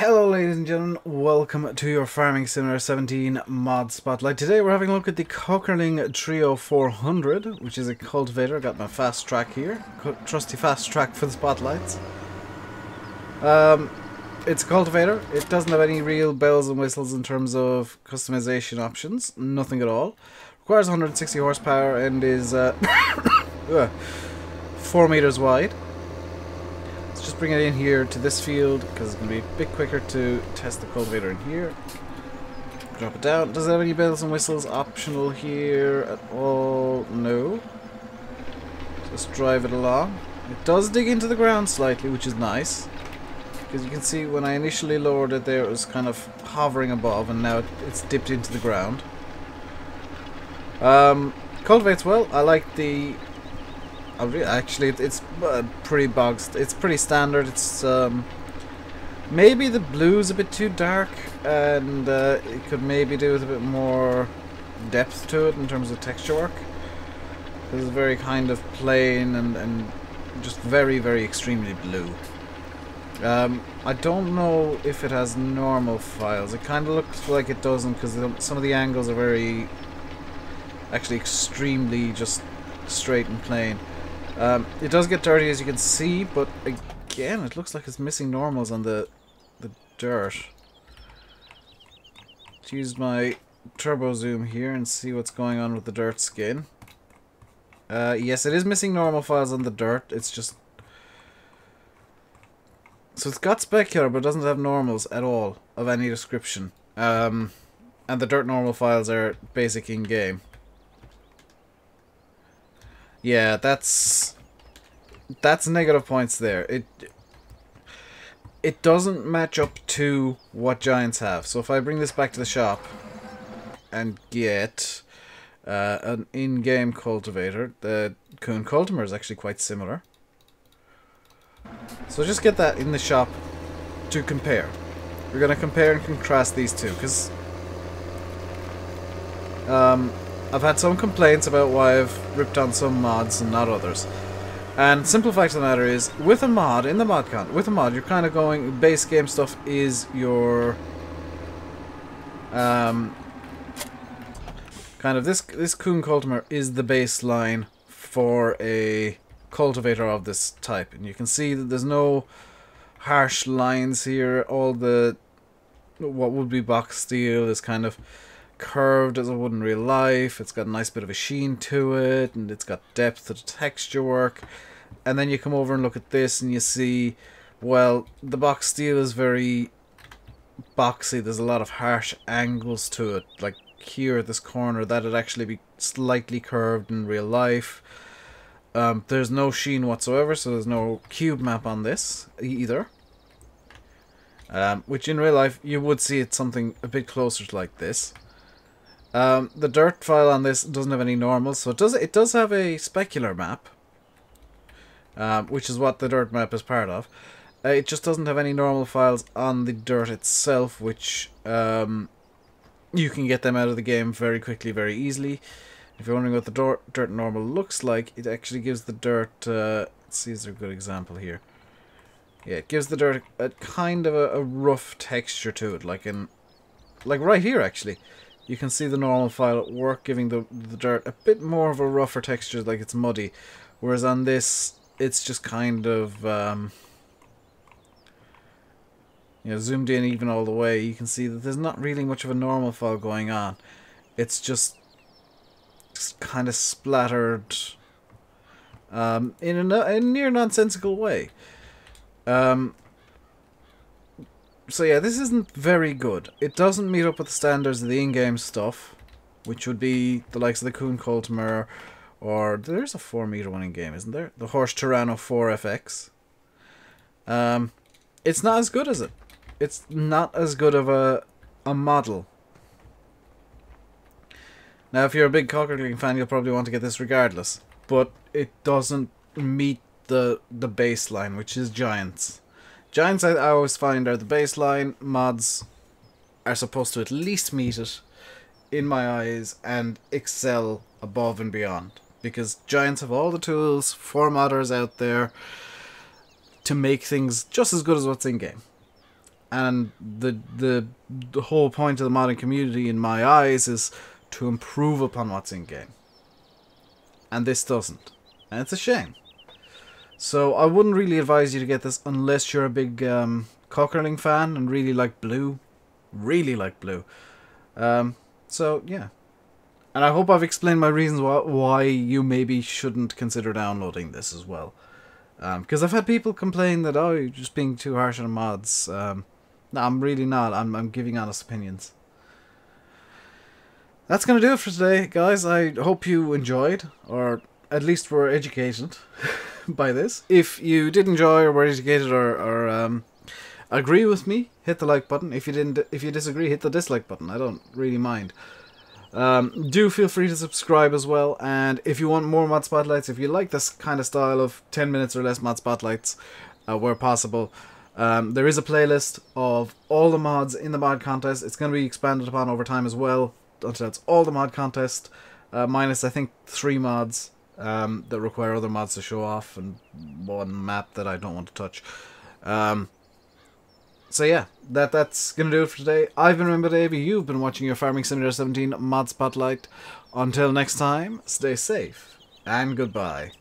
Hello ladies and gentlemen, welcome to your Farming Simulator 17 mod spotlight. Today we're having a look at the Kockerling Trio 400, which is a cultivator. Got my fast track here, trusty fast track for the spotlights. It's a cultivator. It doesn't have any real bells and whistles in terms of customization options, nothing at all. Requires 160 horsepower and is 4 meters wide. Just bring it in here to this field because it's going to be a bit quicker to test the cultivator in here. Drop it down. Does it have any bells and whistles optional here at all? No. Just drive it along. It does dig into the ground slightly, which is nice. Because you can see when I initially lowered it there, it was kind of hovering above, and now it's dipped into the ground. Cultivates well. I like the... Actually, it's pretty boxed. It's pretty standard. It's maybe the blue's a bit too dark, and it could maybe do with a bit more depth to it in terms of texture work. It's very kind of plain and just very, very extremely blue. I don't know if it has normal files. It kind of looks like it doesn't because some of the angles are very, actually extremely just straight and plain. It does get dirty as you can see, but again, it looks like it's missing normals on the dirt. Let's use my turbo zoom here and see what's going on with the dirt skin. Yes, it is missing normal files on the dirt. It's just... So it's got specular, but it doesn't have normals at all of any description. And the dirt normal files are basic in-game. Yeah, that's negative points there. It doesn't match up to what giants have. So if I bring this back to the shop and get an in-game cultivator, the Kuhn Cultimer is actually quite similar. So just get that in the shop to compare. We're going to compare and contrast these two because I've had some complaints about why I've ripped on some mods and not others. And simple fact of the matter is, with a mod, in the mod count, with a mod, you're kind of going, base game stuff is your, kind of, this Kuhn Cultimer is the baseline for a cultivator of this type. And you can see that there's no harsh lines here. All the, what would be box steel is kind of curved as it would in real life. It's got a nice bit of a sheen to it, and it's got depth to the texture work. And then you come over and look at this and you see, well, the box steel is very boxy. There's a lot of harsh angles to it, like here at this corner that'd actually be slightly curved in real life. There's no sheen whatsoever, so there's no cube map on this either. Which in real life you would see it something a bit closer to like this. The dirt file on this doesn't have any normals, so it does have a specular map, which is what the dirt map is part of. It just doesn't have any normal files on the dirt itself, which you can get them out of the game very quickly, very easily. If you're wondering what the dirt normal looks like, it actually gives the dirt... let's see, is there a good example here? Yeah, it gives the dirt a kind of a rough texture to it, like right here actually. You can see the normal file at work, giving the dirt a bit more of a rougher texture, like it's muddy. Whereas on this, it's just kind of, zoomed in even all the way. You can see that there's not really much of a normal file going on. It's just kind of splattered in a near nonsensical way. So yeah, this isn't very good. It doesn't meet up with the standards of the in-game stuff, which would be the likes of the Kuhn Cultimer, or there's a 4 meter one in-game, isn't there? The Horse Tyranno 4FX. It's not as good as it. It's not as good of a model. Now, if you're a big Kockerling fan, you'll probably want to get this regardless, but it doesn't meet the baseline, which is giants. Giants, I always find, are the baseline. Mods are supposed to at least meet it, in my eyes, and excel above and beyond. Because giants have all the tools for modders out there to make things just as good as what's in-game. And the whole point of the modding community, in my eyes, is to improve upon what's in game. And this doesn't. And it's a shame. So I wouldn't really advise you to get this unless you're a big Kockerling fan and really like blue. Really like blue. So, yeah. And I hope I've explained my reasons why you maybe shouldn't consider downloading this as well. Because I've had people complain that, oh, you're just being too harsh on mods. No, I'm really not. I'm giving honest opinions. That's going to do it for today, guys. I hope you enjoyed, or at least were educated by this. If you did enjoy or were educated or agree with me, hit the like button. If you disagree, hit the dislike button. I don't really mind. Do feel free to subscribe as well, and if you want more mod spotlights, if you like this kind of style of 10 minutes or less mod spotlights where possible, there is a playlist of all the mods in the mod contest. It's going to be expanded upon over time as well, until it's all the mod contest, minus I think 3 mods that require other mods to show off, and 1 map that I don't want to touch. So yeah, that's going to do it for today. I've been RainbowDave, you've been watching your Farming Simulator 17 Mod Spotlight. Until next time, stay safe, and goodbye.